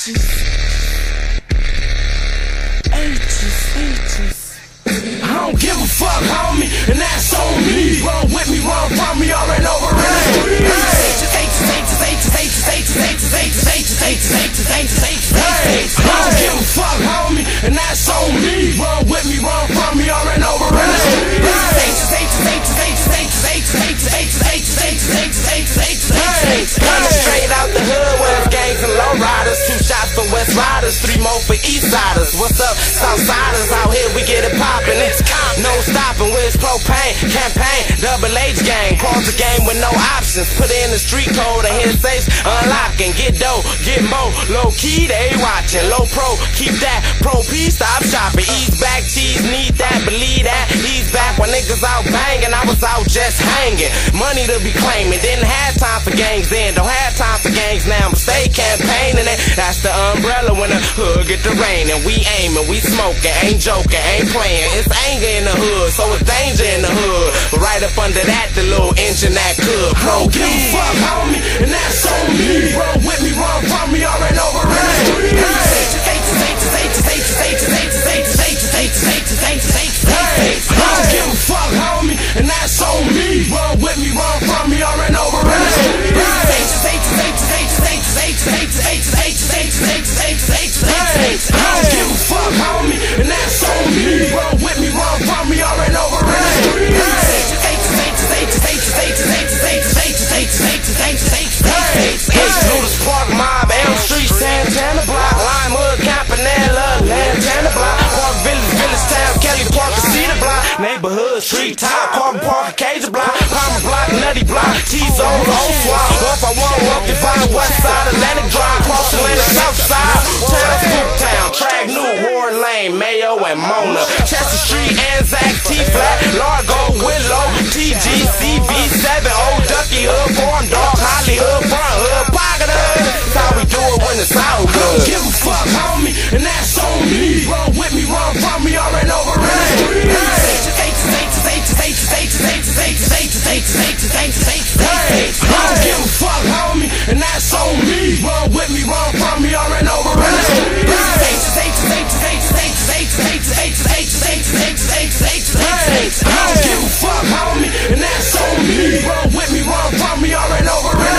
I don't give a fuck, homie, and that's on me. Run with me, run from me, all right over it. I don't give a fuck, homie, and that's on me. Run with me, run from me, all right over it. Coming straight out the hood where it's gangs and lowriders. 2 shots for West Riders, 3 more for East Siders. What's up, Southsiders? Out here we get it poppin'. It's no stopping with it's propane campaign, double H gang. Pause the game with no options. Put in the street code and hit safes unlocking. Get dough, get more. Low key they watching. Low pro, keep that. Pro P, stop shopping. Ease back, cheese, need that, believe that. He's back when niggas out banging. I was out just hanging. Money to be claiming. Didn't have time for gangs then. Don't have time for gangs now. But stay campaigning it. That's the umbrella when the hood get the rain. And we aiming, we smoking. Ain't joking, ain't playing. It's anger in the hood, so it's danger in the hood. But right up under that, the little engine that could. Pro give a fuck, homie, and that's on me. Run with me, run from me, all right over it. I don't give a fuck, homie, and that's on me. Run with me, run from me, all right over it. I don't give a fuck, homie, and that's on me. Run with me, run from me, all right over it. Looters Park, Mob, Elm Street, Santana Block, Lime Hood, Campanella, Lantana Block, Park Village, Village Town, Kelly Park, Cedar Block, Neighborhood, Street Top, Park, Cajun Block, Palmer Block, Nutty Block, T-Zone, Old Swap, Off I Want, Wealthy Vine, West Side, Atlantic Drive, Cross Atlantic, South Side, Town, Town, Track New, Warren Lane, Mayo, and Mona, Chester Street, Anzac, T-Flat, Largo, Willow, TG, CV7, Old Ducky Hood, Farm Dog, Hollywood, Front Hood, Pocket Hood. That's how we do it when it's out I don't good. give a fuck, homie, and that's on me. Run with me, run from me, all right over it. I don't give a fuck, homie, and that's on me. Run with me, run from me, all right over it. I don't give a fuck, homie, and that's on me. Run with me, run from me, all right over it.